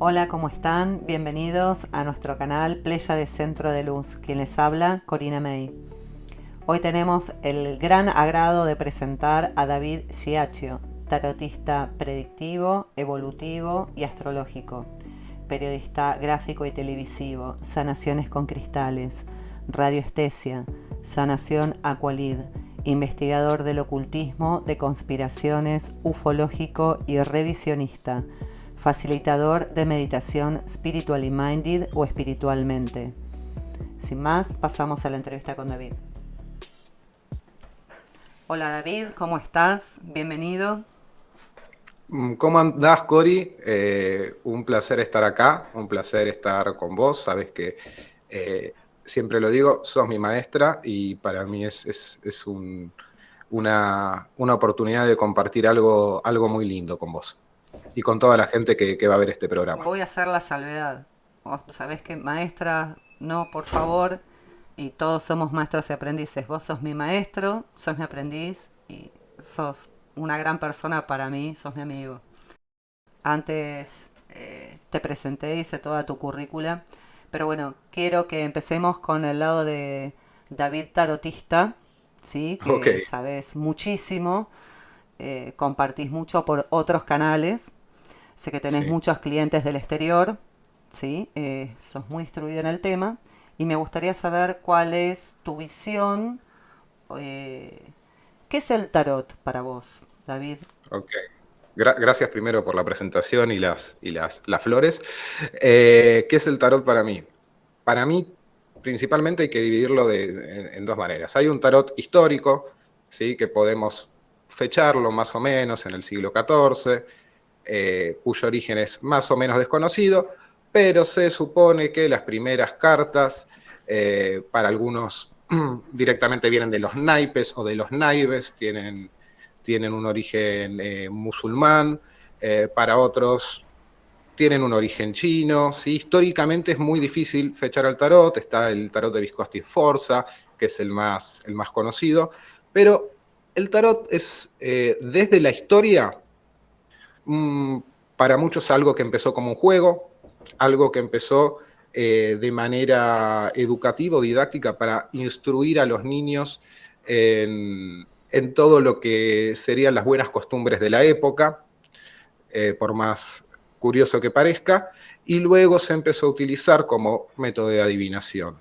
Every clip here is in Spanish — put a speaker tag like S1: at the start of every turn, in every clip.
S1: Hola, ¿cómo están? Bienvenidos a nuestro canal Pléyade Centro de Luz. Quien les habla, Corina May. Hoy tenemos el gran agrado de presentar a David Giacchio, tarotista predictivo, evolutivo y astrológico, periodista gráfico y televisivo, sanaciones con cristales, radioestesia, sanación Aqualid, investigador del ocultismo, de conspiraciones, ufológico y revisionista, facilitador de meditación Spiritually Minded o espiritualmente. Sin más, pasamos a la entrevista con David. Hola David, ¿cómo estás? Bienvenido.
S2: ¿Cómo andás, Cori? Un placer estar acá, un placer estar con vos. Sabes que siempre lo digo, sos mi maestra y para mí es una oportunidad de compartir algo muy lindo con vos y con toda la gente que va a ver este programa.
S1: Voy a hacer la salvedad. Vos sabés que maestra, no, por favor. Y todos somos maestros y aprendices. Vos sos mi maestro, sos mi aprendiz y sos una gran persona para mí, sos mi amigo. Antes te presenté, hice toda tu currícula. Pero bueno, quiero que empecemos con el lado de David Tarotista, ¿sí?
S2: Ok,
S1: Que sabes muchísimo, compartís mucho por otros canales. Sé que tenés
S2: sí.
S1: muchos clientes del exterior, ¿sí? Sos muy instruido en el tema. Y me gustaría saber cuál es tu visión. eh, ¿Qué es el tarot para vos, David?
S2: Ok. Gracias primero por la presentación y las flores. ¿Qué es el tarot para mí? Para mí, principalmente hay que dividirlo en dos maneras. Hay un tarot histórico, ¿sí? Que podemos fecharlo más o menos en el siglo XIV, cuyo origen es más o menos desconocido, pero se supone que las primeras cartas, para algunos directamente vienen de los naipes o de los naibes, tienen un origen musulmán, para otros tienen un origen chino, ¿sí? Históricamente es muy difícil fechar al tarot, está el tarot de Viscosti Forza, que es el más conocido, pero el tarot es, desde la historia, mm, para muchos algo que empezó como un juego, algo que empezó de manera educativa o didáctica para instruir a los niños en todo lo que serían las buenas costumbres de la época, por más curioso que parezca, y luego se empezó a utilizar como método de adivinación.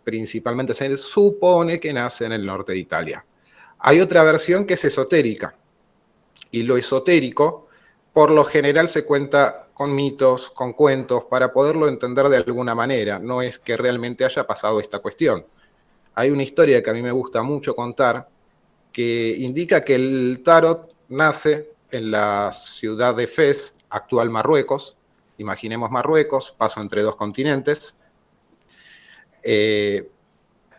S2: Principalmente se supone que nace en el norte de Italia. Hay otra versión que es esotérica, y lo esotérico por lo general se cuenta con mitos, con cuentos, para poderlo entender de alguna manera. No es que realmente haya pasado esta cuestión. Hay una historia que a mí me gusta mucho contar, que indica que el tarot nace en la ciudad de Fez, actual Marruecos. Imaginemos Marruecos, paso entre dos continentes. Eh,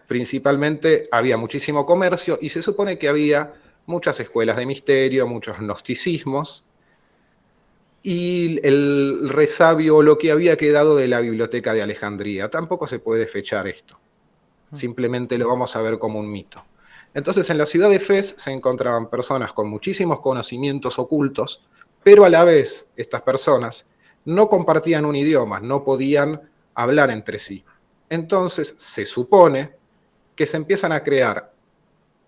S2: Principalmente había muchísimo comercio y se supone que había muchas escuelas de misterio, muchos gnosticismos y el resabio, lo que había quedado de la biblioteca de Alejandría. Tampoco se puede fechar esto, simplemente lo vamos a ver como un mito. Entonces, en la ciudad de Fez se encontraban personas con muchísimos conocimientos ocultos, pero a la vez estas personas no compartían un idioma, no podían hablar entre sí. Entonces, se supone que se empiezan a crear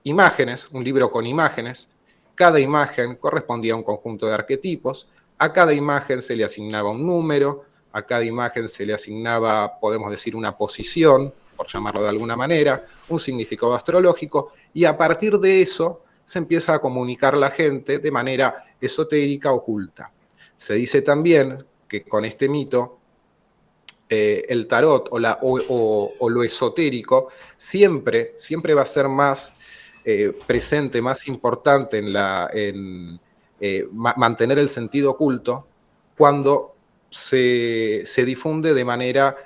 S2: imágenes, un libro con imágenes. Cada imagen correspondía a un conjunto de arquetipos, a cada imagen se le asignaba un número, a cada imagen se le asignaba, podemos decir, una posición, por llamarlo de alguna manera, un significado astrológico, y a partir de eso se empieza a comunicar la gente de manera esotérica, oculta. Se dice también que con este mito, el tarot o lo esotérico siempre va a ser más presente, más importante en mantener el sentido oculto cuando se difunde de manera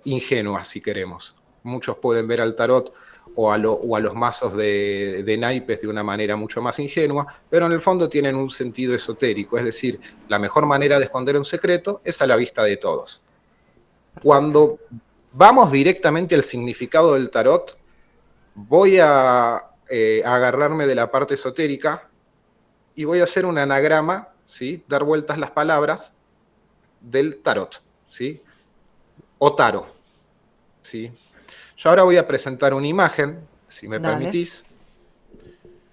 S2: ingenua, si queremos. Muchos pueden ver al tarot o a los mazos de naipes de una manera mucho más ingenua, pero en el fondo tienen un sentido esotérico, es decir, la mejor manera de esconder un secreto es a la vista de todos.
S1: Perfecto.
S2: Cuando vamos directamente al significado del tarot, voy a agarrarme de la parte esotérica y voy a hacer un anagrama, ¿sí? Dar vueltas las palabras del tarot, ¿sí? O taro, ¿sí? Yo ahora voy a presentar una imagen, si me
S1: Dale.
S2: permitís.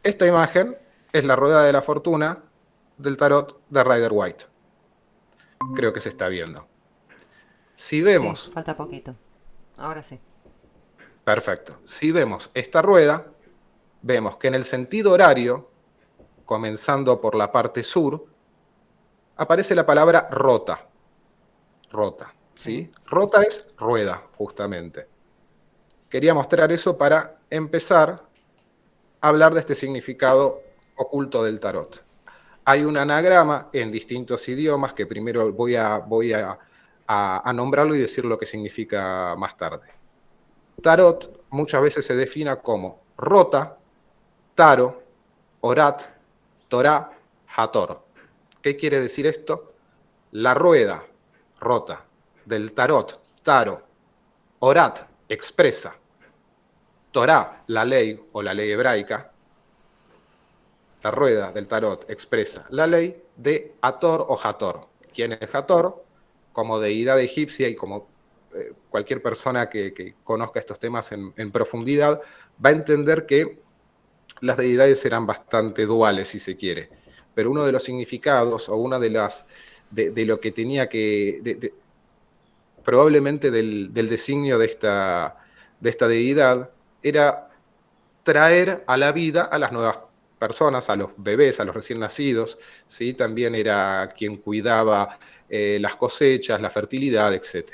S2: Esta imagen es la rueda de la fortuna del tarot de Rider White. Creo que se está viendo. Si
S1: Sí,
S2: vemos,
S1: falta poquito. Ahora sí.
S2: perfecto, si vemos esta rueda, vemos que en el sentido horario, comenzando por la parte sur, aparece la palabra rota. Rota,
S1: Sí.
S2: ¿sí? Rota es rueda, justamente. Quería mostrar eso para empezar a hablar de este significado oculto del tarot. Hay un anagrama en distintos idiomas que primero voy a nombrarlo y decir lo que significa más tarde. Tarot muchas veces se define como rota, taro, orat, torá, hator. ¿Qué quiere decir esto? La rueda rota del tarot, taro, orat, expresa, torá, la ley o la ley hebraica, la rueda del tarot expresa la ley de Hator o Hator. ¿Quién es Hator? Como deidad egipcia y como cualquier persona que conozca estos temas en profundidad, va a entender que las deidades eran bastante duales, si se quiere. Pero uno de los significados o una de lo que tenía que, probablemente del designio de esta deidad, era traer a la vida a las nuevas personas, a los bebés, a los recién nacidos, ¿sí? También era quien cuidaba las cosechas, la fertilidad, etc.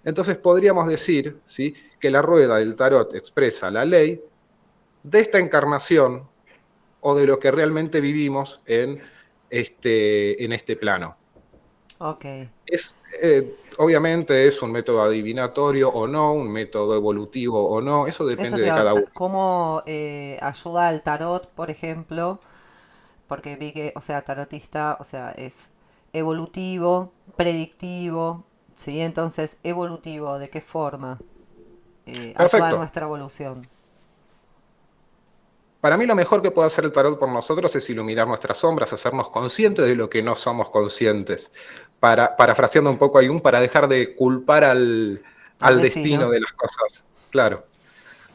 S2: Entonces podríamos decir, ¿sí?, que la rueda del tarot expresa la ley de esta encarnación o de lo que realmente vivimos en este plano.
S1: Ok.
S2: Obviamente es un método adivinatorio o no, un método evolutivo o no, eso
S1: Eso
S2: depende
S1: te
S2: de
S1: iba
S2: cada uno.
S1: ¿Cómo ayuda al tarot, por ejemplo? Porque vi que, o sea, tarotista, o sea, es evolutivo, predictivo, ¿sí? Entonces, evolutivo, ¿de qué forma ayuda a
S2: Perfecto.
S1: nuestra evolución?
S2: Para mí lo mejor que puede hacer el tarot por nosotros es iluminar nuestras sombras, hacernos conscientes de lo que no somos conscientes. Parafraseando un poco a Jung, para dejar de culpar
S1: Al
S2: al destino
S1: vecino.
S2: de las cosas. Claro,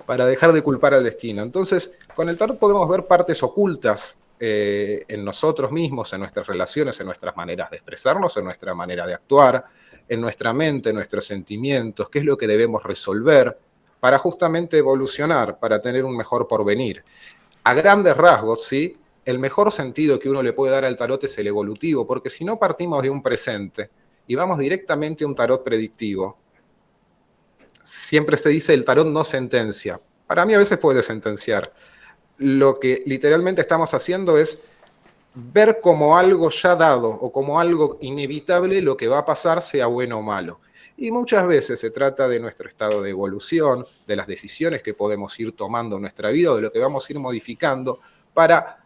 S2: para dejar de culpar al destino. Entonces, con el tarot podemos ver partes ocultas en nosotros mismos, en nuestras relaciones, en nuestras maneras de expresarnos, en nuestra manera de actuar, en nuestra mente, en nuestros sentimientos, qué es lo que debemos resolver para justamente evolucionar, para tener un mejor porvenir. A grandes rasgos, ¿sí?, el mejor sentido que uno le puede dar al tarot es el evolutivo, porque si no partimos de un presente y vamos directamente a un tarot predictivo, siempre se dice el tarot no sentencia. Para mí a veces puede sentenciar. Lo que literalmente estamos haciendo es ver como algo ya dado o como algo inevitable lo que va a pasar, sea bueno o malo. Y muchas veces se trata de nuestro estado de evolución, de las decisiones que podemos ir tomando en nuestra vida o de lo que vamos a ir modificando para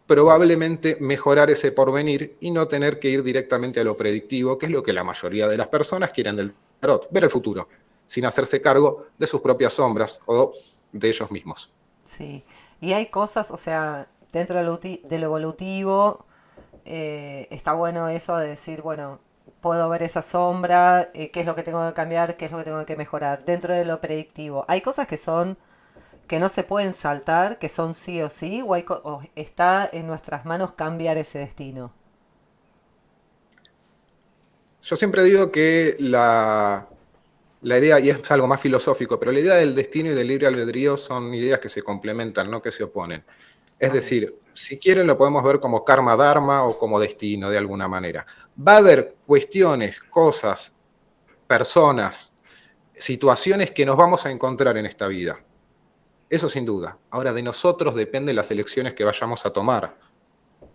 S2: probablemente mejorar ese porvenir y no tener que ir directamente a lo predictivo, que es lo que la mayoría de las personas quieren del tarot, ver el futuro, sin hacerse cargo de sus propias sombras o de ellos mismos.
S1: Sí. Y hay cosas, o sea, dentro de lo evolutivo, está bueno eso de decir, bueno, puedo ver esa sombra, qué es lo que tengo que cambiar, qué es lo que tengo que mejorar. Dentro de lo predictivo, hay cosas que son que no se pueden saltar, que son sí o sí, o está en nuestras manos cambiar ese destino.
S2: Yo siempre digo que la idea, y es algo más filosófico, pero la idea del destino y del libre albedrío son ideas que se complementan, no que se oponen. Es
S1: Ok.
S2: decir, si quieren lo podemos ver como karma dharma o como destino de alguna manera. Va a haber cuestiones, cosas, personas, situaciones que nos vamos a encontrar en esta vida. Eso sin duda. Ahora, de nosotros dependen las elecciones que vayamos a tomar.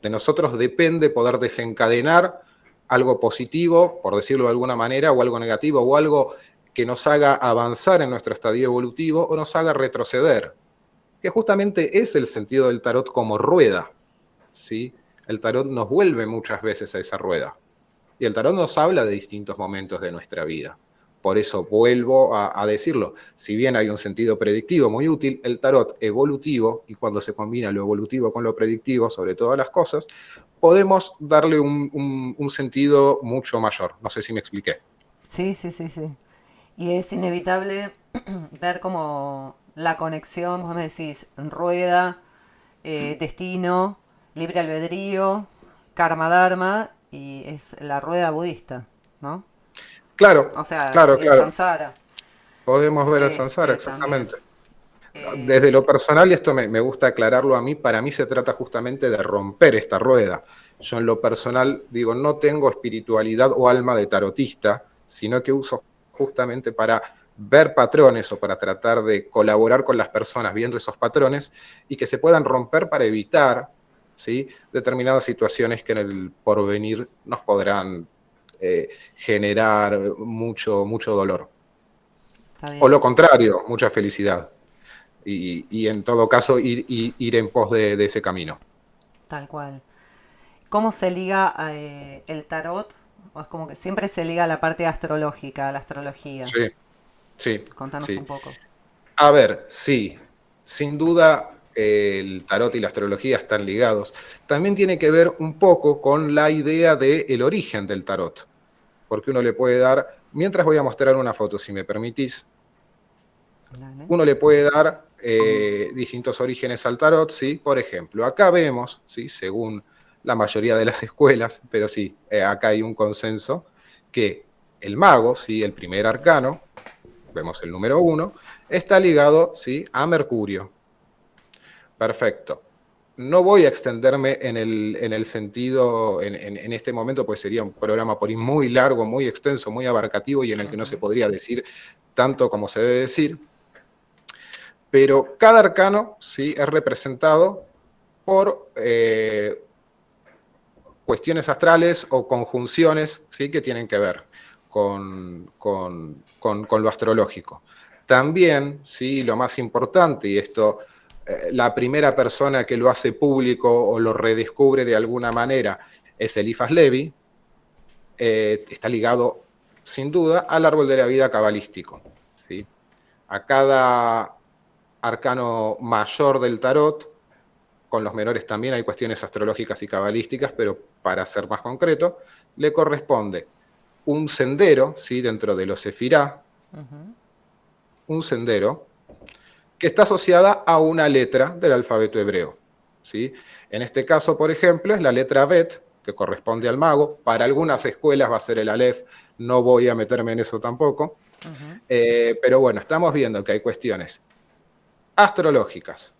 S2: De nosotros depende poder desencadenar algo positivo, por decirlo de alguna manera, o algo negativo, o algo que nos haga avanzar en nuestro estadio evolutivo o nos haga retroceder, que justamente es el sentido del tarot como rueda, ¿sí? El tarot nos vuelve muchas veces a esa rueda. Y el tarot nos habla de distintos momentos de nuestra vida. Por eso vuelvo a decirlo, si bien hay un sentido predictivo muy útil, el tarot evolutivo, y cuando se combina lo evolutivo con lo predictivo sobre todas las cosas, podemos darle un sentido mucho mayor. No sé si me expliqué.
S1: Sí, sí, sí, sí. Y es inevitable ver como la conexión, vos me decís, rueda, destino, libre albedrío, karma dharma y es la rueda budista, ¿no? O
S2: Claro,
S1: sea,
S2: claro,
S1: y el
S2: claro.
S1: samsara,
S2: Podemos ver el samsara,
S1: también.
S2: exactamente.
S1: Eh,
S2: Desde lo personal, y esto me gusta aclararlo a mí, para mí se trata justamente de romper esta rueda. Yo en lo personal digo, no tengo espiritualidad o alma de tarotista, sino que uso justamente para ver patrones o para tratar de colaborar con las personas viendo esos patrones y que se puedan romper para evitar, ¿sí?, determinadas situaciones que en el porvenir nos podrán generar mucho dolor.
S1: está
S2: O
S1: bien,
S2: lo contrario, mucha felicidad y en todo caso ir en pos de ese camino.
S1: tal cual. ¿Cómo se liga el tarot? O es como que siempre se liga a la parte astrológica, a la astrología.
S2: Sí, sí,
S1: Contanos
S2: sí.
S1: un poco.
S2: A ver, sí, sin duda el tarot y la astrología están ligados. También tiene que ver un poco con la idea del origen del tarot, porque uno le puede dar, mientras voy a mostrar una foto, si me permitís,
S1: Dale.
S2: uno le puede dar distintos orígenes al tarot, ¿sí? Por ejemplo, acá vemos, ¿sí?, según la mayoría de las escuelas, pero sí, acá hay un consenso, que el mago, ¿sí?, el primer arcano, vemos el número 1, está ligado, ¿sí?, a Mercurio. Perfecto. No voy a extenderme en el sentido, en este momento, pues sería un programa por ahí muy largo, muy extenso, muy abarcativo y en el que no se
S1: Ujú.
S2: podría decir tanto como se debe decir, pero cada arcano, ¿sí?, es representado por cuestiones astrales o conjunciones, ¿sí?, que tienen que ver con lo astrológico. También, ¿sí?, lo más importante, y esto la primera persona que lo hace público o lo redescubre de alguna manera es Eliphas Levi, está ligado sin duda al árbol de la vida cabalístico, ¿sí? A cada arcano mayor del tarot, con los menores también hay cuestiones astrológicas y cabalísticas, pero para ser más concreto, le corresponde un sendero, ¿sí?, dentro de los sefirá, un sendero que está asociada a una letra del alfabeto hebreo, ¿sí? En este caso, por ejemplo, es la letra Bet, que corresponde al mago. Para algunas escuelas va a ser el Aleph, no voy a meterme en eso tampoco. Pero bueno, estamos viendo que hay cuestiones astrológicas,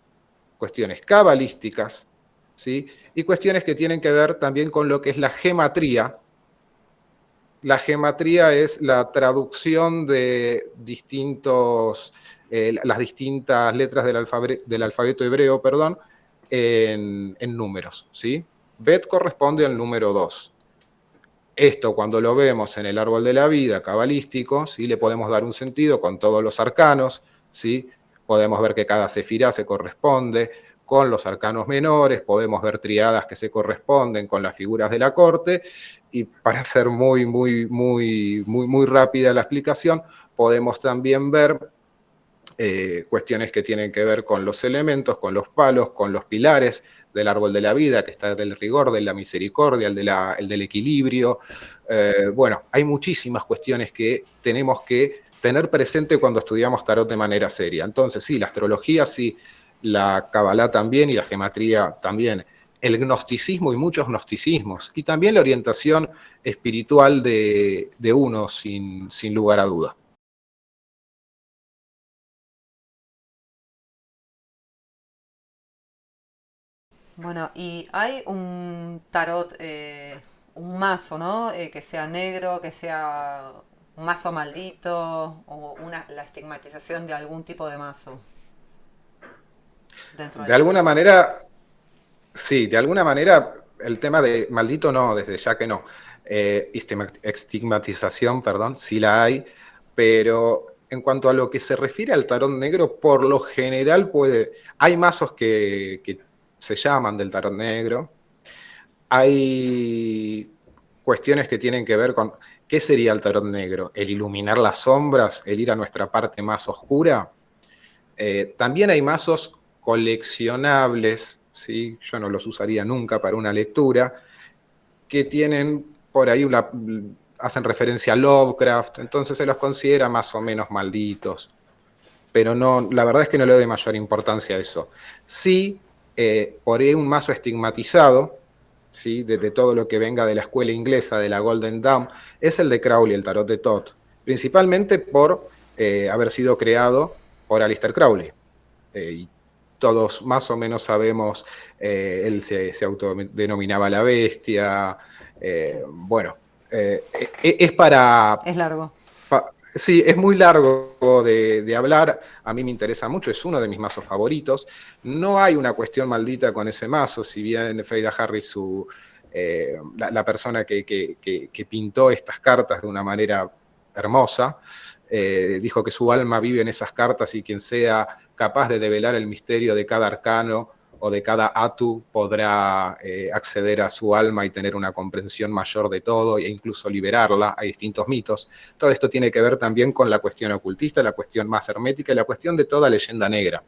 S2: cuestiones cabalísticas, ¿sí?, y cuestiones que tienen que ver también con lo que es la gematría. La gematría es la traducción de las distintas letras del alfabeto hebreo, perdón, en números, ¿sí? Bet corresponde al número 2. Esto, cuando lo vemos en el árbol de la vida cabalístico, ¿sí?, le podemos dar un sentido con todos los arcanos, ¿sí? Podemos ver que cada sefirá se corresponde con los arcanos menores, podemos ver triadas que se corresponden con las figuras de la corte, y para hacer muy rápida la explicación, podemos también ver cuestiones que tienen que ver con los elementos, con los palos, con los pilares del árbol de la vida, que está del rigor, de la misericordia, el del equilibrio. Bueno, hay muchísimas cuestiones que tenemos que tener presente cuando estudiamos tarot de manera seria. Entonces, sí, la astrología, sí, la cabalá también y la gematría también, el gnosticismo y muchos gnosticismos, y también la orientación espiritual de uno, sin lugar a duda.
S1: Bueno, y hay un tarot, un mazo, ¿no? Que sea negro, que sea un mazo maldito o la estigmatización de algún tipo de mazo dentro del
S2: De alguna
S1: tarot.
S2: manera, sí, de alguna manera el tema de maldito no, desde ya que no. Estigmatización, perdón, sí la hay, pero en cuanto a lo que se refiere al tarot negro, por lo general hay mazos que se llaman del tarot negro, hay cuestiones que tienen que ver con qué sería el tarot negro, el iluminar las sombras, el ir a nuestra parte más oscura. También hay mazos coleccionables, ¿sí? Yo no los usaría nunca para una lectura, que tienen por ahí hacen referencia a Lovecraft, entonces se los considera más o menos malditos. Pero no, la verdad es que no le doy mayor importancia a eso. Sí, por ahí un mazo estigmatizado, ¿sí? De todo lo que venga de la escuela inglesa, de la Golden Dawn, es el de Crowley, el tarot de Thoth, principalmente por haber sido creado por Aleister Crowley. Y todos más o menos sabemos, él se autodenominaba la bestia,
S1: Sí.
S2: bueno, es para...
S1: Es largo.
S2: Sí, es muy largo de hablar, a mí me interesa mucho, es uno de mis mazos favoritos. No hay una cuestión maldita con ese mazo, si bien Freida Harris, la persona que pintó estas cartas de una manera hermosa, dijo que su alma vive en esas cartas y quien sea capaz de develar el misterio de cada arcano o de cada atu podrá acceder a su alma y tener una comprensión mayor de todo e incluso liberarla. Hay distintos mitos. Todo esto tiene que ver también con la cuestión ocultista, la cuestión más hermética y la cuestión de toda leyenda negra.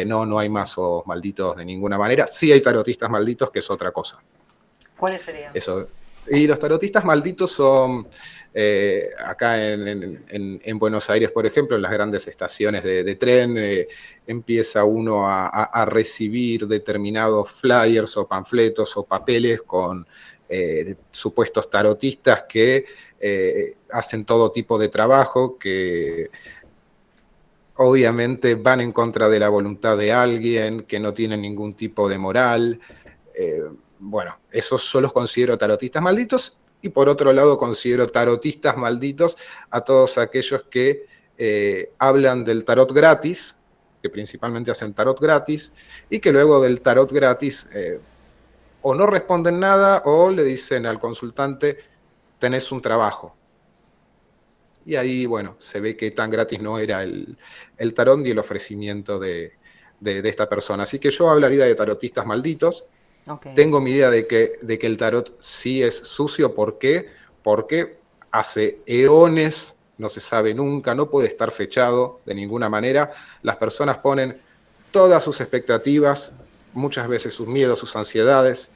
S2: No hay mazos malditos de ninguna manera. Sí hay tarotistas malditos, que es otra cosa.
S1: ¿Cuáles serían?
S2: Eso. Y los tarotistas malditos son, acá en Buenos Aires, por ejemplo, en las grandes estaciones de tren, empieza uno a recibir determinados flyers o panfletos o papeles con supuestos tarotistas que hacen todo tipo de trabajo, que obviamente van en contra de la voluntad de alguien, que no tienen ningún tipo de moral. Bueno, esos yo los considero tarotistas malditos, y por otro lado considero tarotistas malditos a todos aquellos que hablan del tarot gratis, que principalmente hacen tarot gratis, y que luego del tarot gratis o no responden nada o le dicen al consultante, tenés un trabajo. Y ahí, bueno, se ve que tan gratis no era el tarot ni el ofrecimiento de esta persona. Así que yo hablaría de tarotistas malditos.
S1: Okay.
S2: Tengo mi idea de que el tarot sí es sucio. ¿Por qué? Porque hace eones, no se sabe nunca, no puede estar fechado de ninguna manera. Las personas ponen todas sus expectativas, muchas veces sus miedos, sus ansiedades,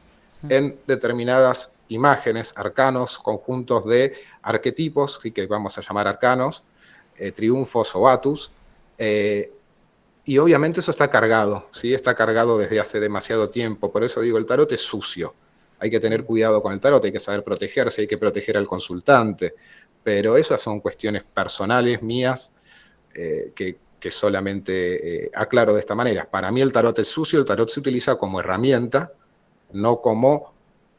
S2: en determinadas imágenes, arcanos, conjuntos de arquetipos, que vamos a llamar arcanos, triunfos o atus, y obviamente eso está cargado, ¿sí? Está cargado desde hace demasiado tiempo. Por eso digo, el tarot es sucio. Hay que tener cuidado con el tarot, hay que saber protegerse, hay que proteger al consultante. Pero esas son cuestiones personales mías que solamente aclaro de esta manera. Para mí el tarot es sucio, el tarot se utiliza como herramienta, no como,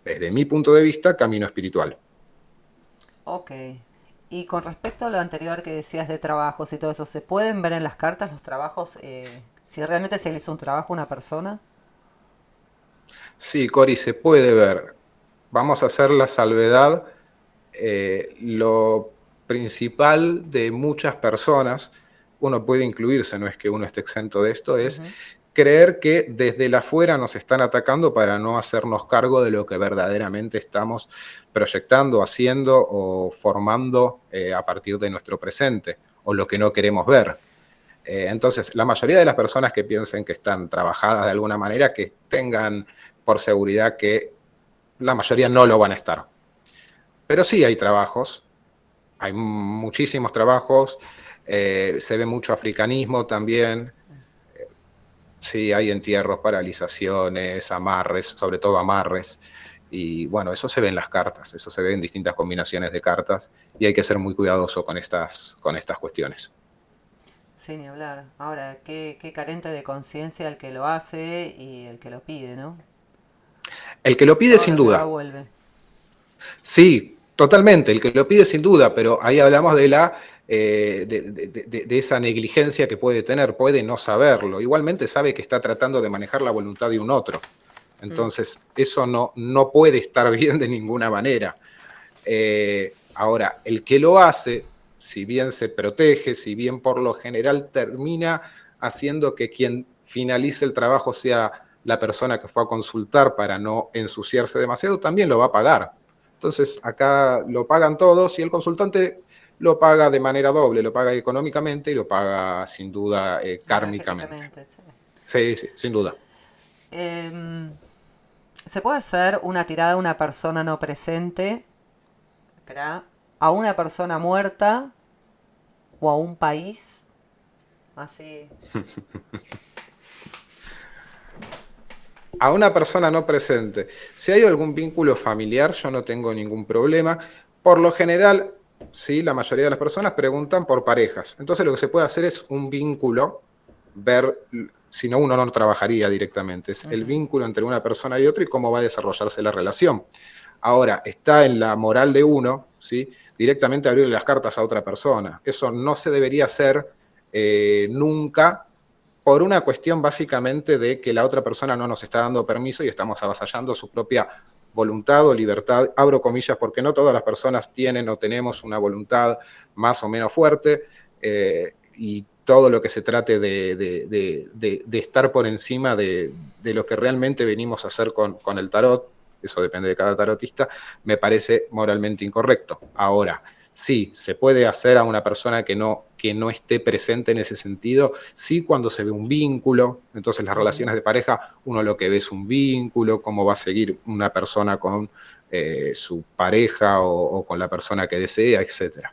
S2: desde mi punto de vista, camino espiritual.
S1: Ok. Y con respecto a lo anterior que decías de trabajos y todo eso, ¿se pueden ver en las cartas los trabajos, si realmente se le hizo un trabajo a una persona?
S2: Sí, Cori, se puede ver. Vamos a hacer la salvedad. Lo principal de muchas personas, uno puede incluirse, no es que uno esté exento de esto, es creer que desde el afuera nos están atacando para no hacernos cargo de lo que verdaderamente estamos proyectando, haciendo o formando a partir de nuestro presente, o lo que no queremos ver. Entonces, la mayoría de las personas que piensen que están trabajadas de alguna manera, que tengan por seguridad que la mayoría no lo van a estar. Pero sí hay trabajos, hay muchísimos trabajos, se ve mucho africanismo también, sí hay entierros, paralizaciones, amarres, sobre todo amarres, y bueno, eso se ve en las cartas, eso se ve en distintas combinaciones de cartas, y hay que ser muy cuidadoso con estas cuestiones.
S1: Sí, ni hablar. Ahora, qué carente de conciencia el que lo hace y el que lo pide, ¿no?
S2: El que lo pide
S1: Todo
S2: sin
S1: lo que va
S2: duda,
S1: vuelve.
S2: sí, totalmente, el que lo pide sin duda, pero ahí hablamos de de esa negligencia que puede tener, puede no saberlo. Igualmente sabe que está tratando de manejar la voluntad de un otro. Entonces, eso no puede estar bien de ninguna manera. Ahora, el que lo hace, si bien se protege, si bien por lo general termina haciendo que quien finalice el trabajo sea la persona que fue a consultar para no ensuciarse demasiado, también lo va a pagar. Entonces, acá lo pagan todos y el consultante lo paga de manera doble, lo paga económicamente y lo paga sin duda kármicamente.
S1: Energéticamente, sí.
S2: Sí, sí, sin duda.
S1: Em, Se puede hacer una tirada a una persona no presente, espera, a una persona muerta o a un país, así.
S2: A una persona no presente, si hay algún vínculo familiar, yo no tengo ningún problema. Por lo general, sí, la mayoría de las personas preguntan por parejas. Entonces lo que se puede hacer es un vínculo, ver, si no uno no trabajaría directamente, es el
S1: Ujú.
S2: vínculo entre una persona y otra y cómo va a desarrollarse la relación. Ahora, está en la moral de uno, ¿sí? Directamente abrirle las cartas a otra persona. Eso no se debería hacer nunca por una cuestión básicamente de que la otra persona no nos está dando permiso y estamos avasallando su propia voluntad o libertad, abro comillas, porque no todas las personas tienen o tenemos una voluntad más o menos fuerte, y todo lo que se trate de estar por encima de lo que realmente venimos a hacer con el tarot, eso depende de cada tarotista, me parece moralmente incorrecto. Ahora, sí, se puede hacer a una persona que no esté presente en ese sentido, sí cuando se ve un vínculo, entonces las
S1: Ujú.
S2: relaciones de pareja, uno lo que ve es un vínculo, cómo va a seguir una persona con su pareja o con la persona que desea, etc.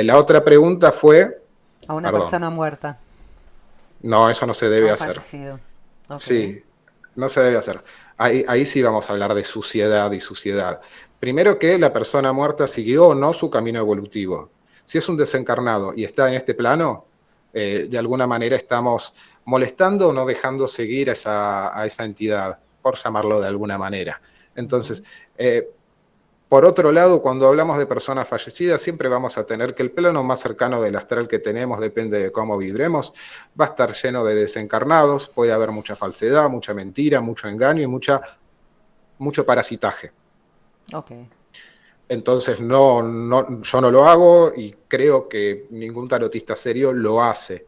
S2: La otra pregunta fue,
S1: A una
S2: perdón,
S1: persona muerta,
S2: no, eso no se
S1: a
S2: debe
S1: un
S2: hacer.
S1: fallecido. Ok.
S2: Sí, no se debe hacer. Ahí sí vamos a hablar de suciedad y suciedad. Primero que la persona muerta siguió o no su camino evolutivo. Si es un desencarnado y está en este plano, de alguna manera estamos molestando o no dejando seguir a esa entidad, por llamarlo de alguna manera. Entonces,
S1: Ujú.
S2: eh, por otro lado, cuando hablamos de personas fallecidas, siempre vamos a tener que el plano más cercano del astral que tenemos, depende de cómo vibremos, va a estar lleno de desencarnados, puede haber mucha falsedad, mucha mentira, mucho engaño y mucho parasitaje.
S1: Ok.
S2: Entonces, yo no lo hago y creo que ningún tarotista serio lo hace.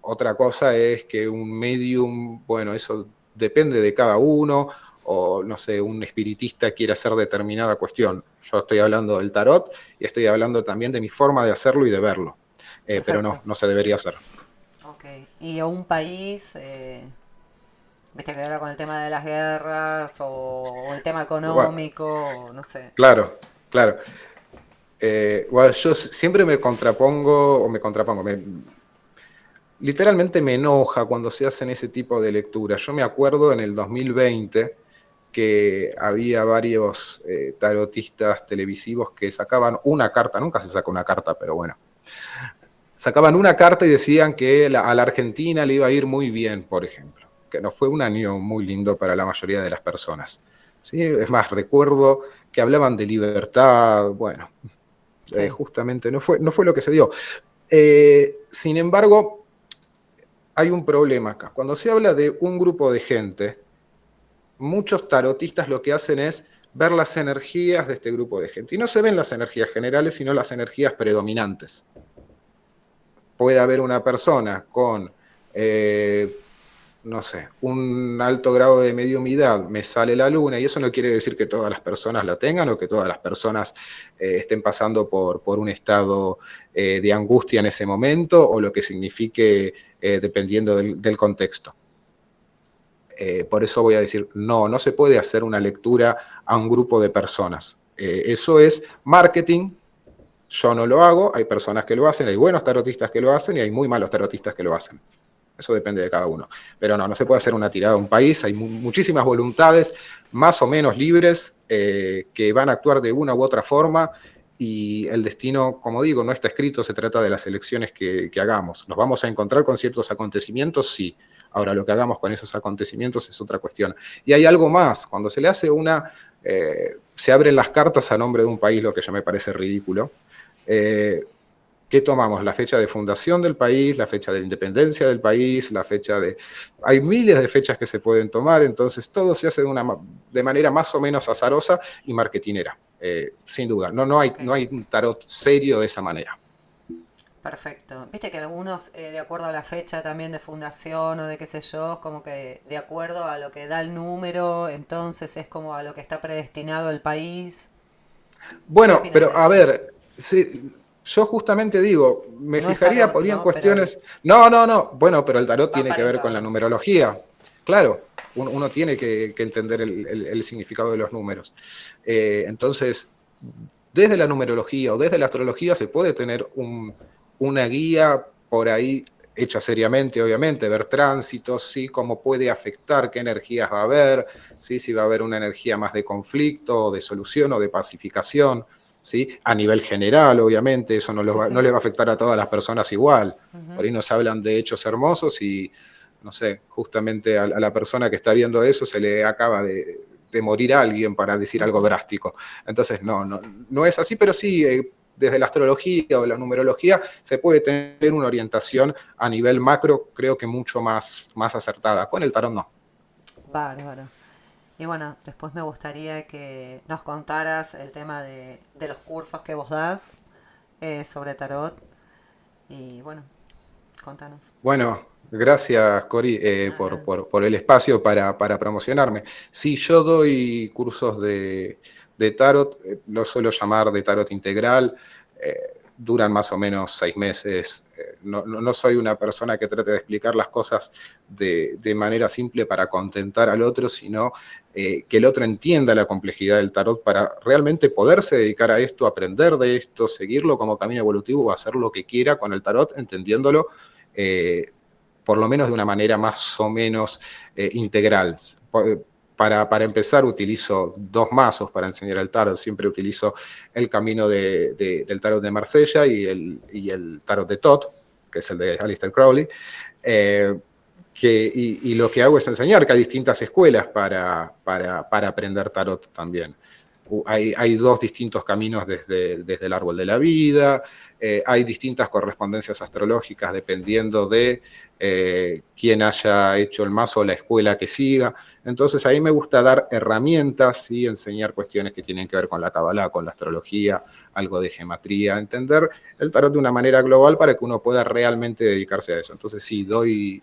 S2: Otra cosa es que un medium, bueno, eso depende de cada uno, o no sé, un espiritista quiere hacer determinada cuestión. Yo estoy hablando del tarot y estoy hablando también de mi forma de hacerlo y de verlo. Pero
S1: Perfecto.
S2: no, no se debería hacer.
S1: Ok. Y a un país, viste que ahora con el tema de las guerras o el tema
S2: Bueno,
S1: económico, no sé.
S2: claro, claro. Bueno, yo siempre me contrapongo, literalmente me enoja cuando se hacen ese tipo de lecturas. Yo me acuerdo en el 2020 que había varios tarotistas televisivos que sacaban una carta, nunca se saca una carta, pero bueno, sacaban una carta y decían que a la Argentina le iba a ir muy bien, por ejemplo, que no fue un año muy lindo para la mayoría de las personas. ¿Sí? Es más, recuerdo que hablaban de libertad, bueno,
S1: Sí.
S2: justamente no fue lo que se dio. Sin embargo, hay un problema acá. Cuando se habla de un grupo de gente, muchos tarotistas lo que hacen es ver las energías de este grupo de gente. Y no se ven las energías generales, sino las energías predominantes. Puede haber una persona con, no sé, un alto grado de mediumidad, me sale la luna, y eso no quiere decir que todas las personas la tengan o que todas las personas estén pasando por un estado de angustia en ese momento o lo que signifique dependiendo del contexto. Por eso voy a decir, no, no se puede hacer una lectura a un grupo de personas. Eso es marketing, yo no lo hago, hay personas que lo hacen, hay buenos tarotistas que lo hacen y hay muy malos tarotistas que lo hacen. Eso depende de cada uno. Pero no, no se puede hacer
S1: Perfecto.
S2: una tirada a un país, hay muchísimas voluntades más o menos libres que van a actuar de una u otra forma y el destino, como digo, no está escrito, se trata de las elecciones que hagamos. ¿Nos vamos a encontrar con ciertos acontecimientos? Sí. Ahora, lo que hagamos con esos acontecimientos es otra cuestión. Y hay algo más, cuando se le hace se abren las cartas a nombre de un país, lo que ya me parece ridículo. Eh, ¿Qué tomamos? La fecha de fundación del país, la fecha de independencia del país, la fecha de... Hay miles de fechas que se pueden tomar, entonces todo se hace de manera más o menos azarosa y marketinera, sin duda.
S1: Ok.
S2: No hay un tarot serio de esa manera.
S1: Perfecto. Viste que algunos, de acuerdo a la fecha también de fundación o de qué sé yo, como que de acuerdo a lo que da el número, entonces es como a lo que está predestinado el país. ¿Qué
S2: Bueno,
S1: opinas
S2: pero
S1: de
S2: a
S1: eso?
S2: ver, yo justamente digo, me
S1: No es
S2: fijaría
S1: tarot,
S2: por ahí en
S1: ¿no? Pero
S2: cuestiones. No, no, no. Bueno, pero el tarot
S1: va
S2: tiene que ver con la
S1: aparentado.
S2: numerología. Claro, uno tiene que entender el significado de los números. Entonces, desde la numerología o desde la astrología se puede tener una guía por ahí hecha seriamente, obviamente, ver tránsitos, ¿sí? Cómo puede afectar, qué energías va a haber, ¿sí? Si va a haber una energía más de conflicto, de solución o de pacificación, ¿sí? A nivel general, obviamente, eso
S1: Sí,
S2: no
S1: sí.
S2: le va a afectar a todas las personas igual. Por
S1: Ujú.
S2: ahí nos hablan de hechos hermosos y, no sé, justamente a la persona que está viendo eso se le acaba de morir a alguien, para decir algo drástico. Entonces, no es así, pero sí, desde la astrología o la numerología se puede tener una orientación a nivel macro, creo que mucho más acertada. Con el tarot no.
S1: Bárbaro. Y bueno, después me gustaría que nos contaras el tema de los cursos que vos das sobre tarot. Y bueno, contanos.
S2: Bueno, gracias, Cori,
S1: Nada.
S2: por el espacio para promocionarme. Sí, yo doy cursos de tarot, lo suelo llamar de tarot integral, duran más o menos 6 meses. No soy una persona que trate de explicar las cosas de manera simple para contentar al otro, sino que el otro entienda la complejidad del tarot para realmente poderse dedicar a esto, aprender de esto, seguirlo como camino evolutivo o hacer lo que quiera con el tarot, entendiéndolo eh, por lo menos de una manera más o menos integral. Para empezar, utilizo dos mazos para enseñar el tarot. Siempre utilizo el camino del tarot de Marsella y el tarot de Thoth, que es el de Aleister Crowley. Eh, y lo que hago es enseñar que hay distintas escuelas para aprender tarot también. Hay dos distintos caminos desde el árbol de la vida, hay distintas correspondencias astrológicas dependiendo de quién haya hecho el mazo o la escuela que siga. Entonces ahí me gusta dar herramientas y enseñar cuestiones que tienen que ver con la Kabbalah, con la astrología, algo de gematría, entender el tarot de una manera global para que uno pueda realmente dedicarse a eso. Entonces sí, doy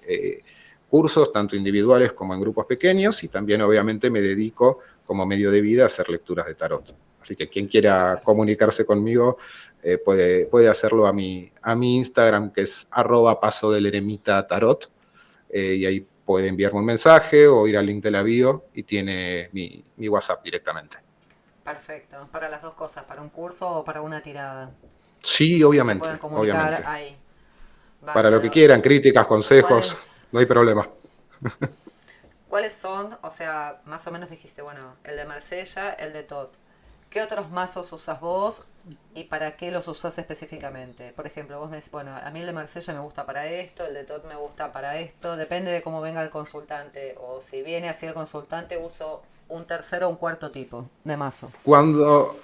S2: cursos tanto individuales como en grupos pequeños y también obviamente me dedico como medio de vida a hacer lecturas de tarot. Así que quien quiera comunicarse conmigo puede hacerlo a mi Instagram, que es @pasodeleremitatarot, y ahí puede enviarme un mensaje o ir al link de la bio y tiene mi WhatsApp directamente.
S1: Perfecto. Para las dos cosas, para un curso o para una tirada.
S2: Sí,
S1: Se pueden
S2: obviamente,
S1: comunicar
S2: obviamente.
S1: ahí.
S2: Para lo que
S1: Bárbaro.
S2: quieran, críticas, consejos,
S1: ¿Cuáles,
S2: no hay problema.
S1: cuáles son? O sea, más o menos dijiste, bueno, el de Marsella, el de Tot. ¿Qué otros mazos usas vos y para qué los usas específicamente? Por ejemplo, vos me decís, bueno, a mí el de Marsella me gusta para esto, el de Tot me gusta para esto, depende de cómo venga el consultante. O si viene así el consultante, uso un tercero o un cuarto tipo de mazo.
S2: Cuando,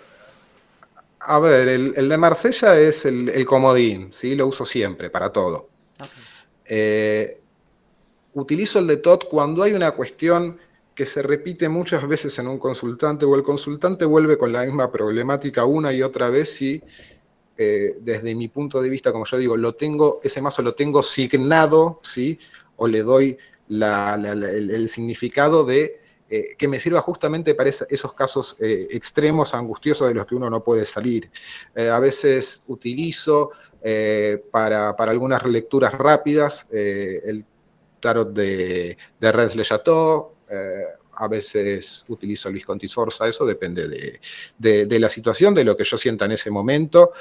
S2: a ver, el de Marsella es el comodín, ¿sí? Lo uso siempre, para todo.
S1: Ok.
S2: Eh, Utilizo el de TOT cuando hay una cuestión que se repite muchas veces en un consultante o el consultante vuelve con la misma problemática una y otra vez y desde mi punto de vista, como yo digo, ese mazo lo tengo signado, ¿sí? O le doy el significado de que me sirva justamente para esos casos extremos, angustiosos de los que uno no puede salir. A veces utilizo para algunas lecturas rápidas el tarot de Rennes Le Chateau, a veces utilizo el Visconti Sforza, eso depende de la situación, de lo que yo sienta en ese momento.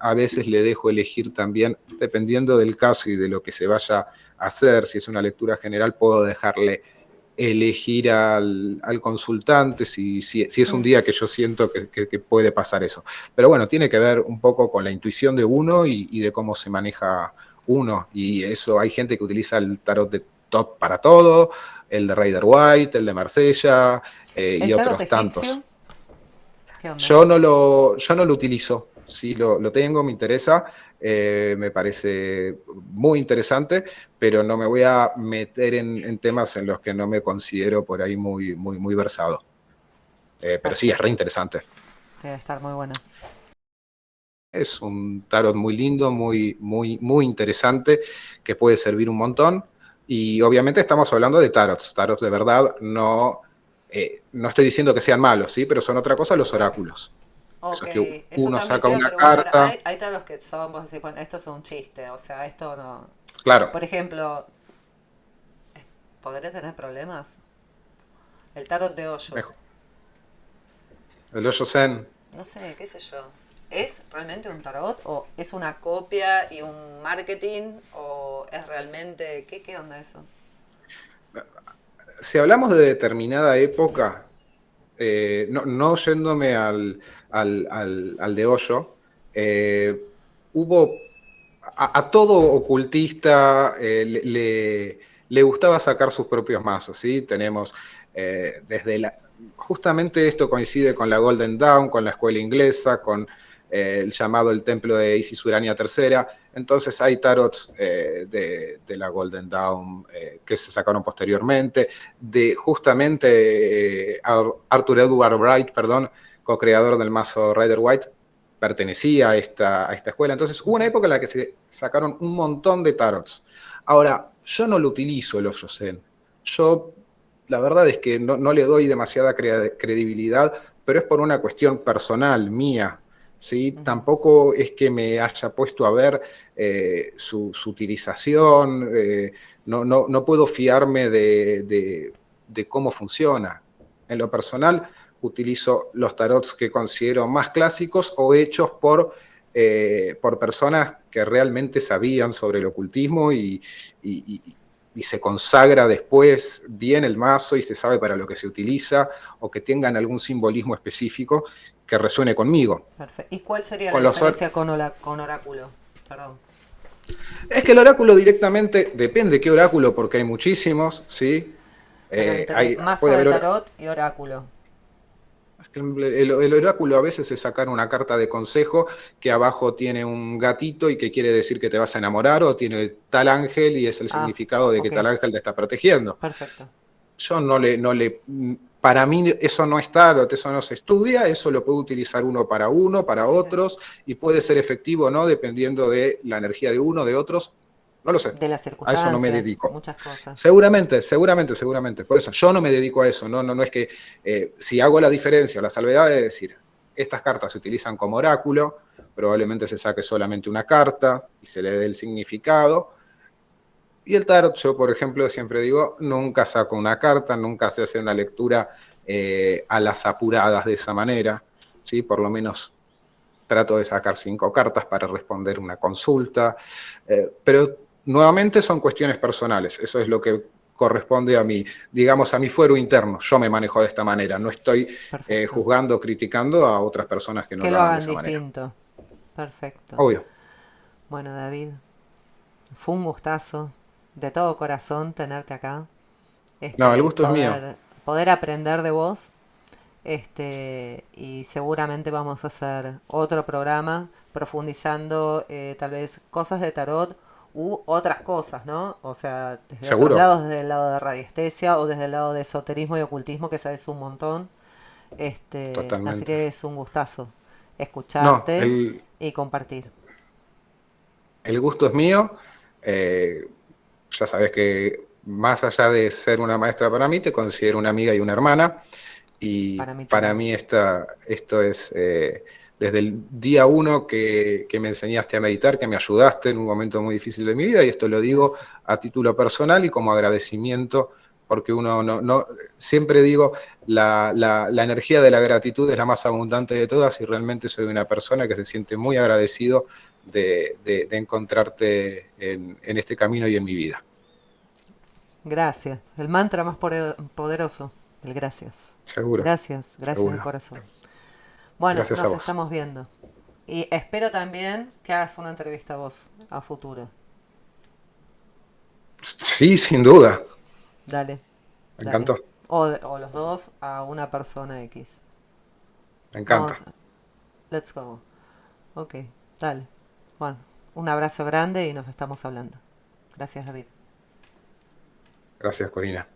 S2: A veces le dejo elegir también, dependiendo del caso y de lo que se vaya a hacer, si es una lectura general, puedo dejarle elegir al consultante si es un día que yo siento que puede pasar eso. Pero bueno, tiene que ver un poco con la intuición de uno y de cómo se maneja uno. Y eso, hay gente que utiliza el tarot de Top para todo, el de Rider White, el de Marsella y
S1: ¿El tarot
S2: otros tantos.
S1: egipcio? ¿Qué onda?
S2: Yo no lo utilizo, sí lo tengo, me interesa, me parece muy interesante, pero no me voy a meter en temas en los que no me considero por ahí muy versado. Pero sí, es re
S1: Perfecto.
S2: interesante.
S1: Debe estar muy buena.
S2: Es un tarot muy lindo, muy interesante, que puede servir un montón. Y obviamente estamos hablando de tarots. Tarots de verdad, no estoy diciendo que sean malos, ¿sí? Pero son otra cosa los oráculos. Eso
S1: Ok,
S2: es que
S1: eso
S2: uno
S1: también
S2: saca
S1: te iba a
S2: una
S1: preguntar.
S2: carta.
S1: Hay taros que son, vos decís, bueno, esto es un chiste, o sea, esto no.
S2: Claro,
S1: Por ejemplo, ¿podré tener problemas? El tarot de hoyo.
S2: mejor. El hoyo zen.
S1: No sé, qué sé yo. ¿Es realmente un tarot? ¿O es una copia y un marketing? ¿O es realmente... ¿Qué onda eso?
S2: Si hablamos de determinada época, no yéndome al de hoyo, eh, hubo a todo ocultista le gustaba sacar sus propios mazos, ¿sí? Tenemos desde la... Justamente esto coincide con la Golden Dawn, con la escuela inglesa, con el llamado el templo de Isis Urania III. Entonces hay tarots de la Golden Dawn que se sacaron posteriormente, de justamente Arthur Edward Wright, perdón, co-creador del mazo Rider White, pertenecía a esta escuela. Entonces hubo una época en la que se sacaron un montón de tarots. Ahora, yo no lo utilizo el hoyo zen. Yo, la verdad es que no le doy demasiada credibilidad, pero es por una cuestión personal, mía. ¿Sí?
S1: Ujú.
S2: Tampoco es que me haya puesto a ver su utilización, no puedo fiarme de cómo funciona. En lo personal, utilizo los tarots que considero más clásicos o hechos por personas que realmente sabían sobre el ocultismo y se consagra después bien el mazo y se sabe para lo que se utiliza o que tengan algún simbolismo específico que resuene conmigo.
S1: Perfecto. ¿Y cuál sería la
S2: Con los
S1: diferencia con oráculo? Perdón.
S2: Es que el oráculo directamente depende qué oráculo, porque hay muchísimos, ¿sí?
S1: Pero entre mazo
S2: Puede
S1: de
S2: haber
S1: tarot y oráculo.
S2: el oráculo a veces es sacar una carta de consejo que abajo tiene un gatito y que quiere decir que te vas a enamorar, o tiene tal ángel y es el
S1: Ah,
S2: significado de que
S1: ok.
S2: tal ángel te está protegiendo.
S1: Perfecto.
S2: Yo para mí eso no es tarot, eso no se estudia, eso lo puede utilizar uno, para
S1: Sí, sí.
S2: otros, y puede ser efectivo o no, dependiendo de la energía de uno, de otros, no lo sé.
S1: De las
S2: A eso no me
S1: circunstancias,
S2: dedico.
S1: muchas cosas.
S2: Seguramente. Por eso yo no me dedico a eso. No es que si hago la diferencia o la salvedad de decir, estas cartas se utilizan como oráculo, probablemente se saque solamente una carta y se le dé el significado. Y el tarot, yo por ejemplo siempre digo, nunca saco una carta, nunca se hace una lectura a las apuradas de esa manera. ¿Sí? Por lo menos trato de sacar 5 cartas para responder una consulta, pero nuevamente son cuestiones personales, eso es lo que corresponde a mí, digamos, a mi fuero interno, yo me manejo de esta manera, no estoy
S1: Perfecto.
S2: juzgando o criticando a otras personas que no
S1: Que
S2: lo
S1: lo
S2: hagan de
S1: hagan
S2: esa manera.
S1: distinto. Perfecto.
S2: Obvio.
S1: Bueno, David, fue un gustazo de todo corazón tenerte acá.
S2: No, el gusto es mío.
S1: Poder aprender de vos. Y seguramente vamos a hacer otro programa profundizando tal vez cosas de tarot u otras cosas, ¿no? O sea, desde otros
S2: Seguro,
S1: lados, desde el lado de radiestesia o desde el lado de esoterismo y ocultismo, que sabes un montón. Así
S2: totalmente.
S1: que es un gustazo
S2: No,
S1: escucharte y compartir.
S2: el gusto es mío. Eh, ya sabes que más allá de ser una maestra para mí, te considero una amiga y una hermana. Y
S1: Para mí
S2: para
S1: también.
S2: mí esto es desde el día uno que me enseñaste a meditar, que me ayudaste en un momento muy difícil de mi vida, y esto lo digo
S1: Gracias.
S2: a título personal y como agradecimiento, porque uno siempre digo, la energía de la gratitud es la más abundante de todas y realmente soy una persona que se siente muy agradecido de encontrarte en este camino y en mi vida.
S1: Gracias. El mantra más poderoso. El gracias.
S2: Seguro,
S1: Gracias. Gracias de
S2: seguro.
S1: corazón. Bueno,
S2: Gracias a
S1: nos
S2: vos.
S1: estamos viendo. Y espero también que hagas una entrevista a vos a futuro.
S2: Sí, sin duda.
S1: Dale,
S2: Me
S1: dale.
S2: encantó.
S1: O los dos a una persona X.
S2: Me
S1: Vamos,
S2: encanta.
S1: let's go. Ok, dale. Bueno, un abrazo grande y nos estamos hablando. Gracias, David.
S2: Gracias, Corina.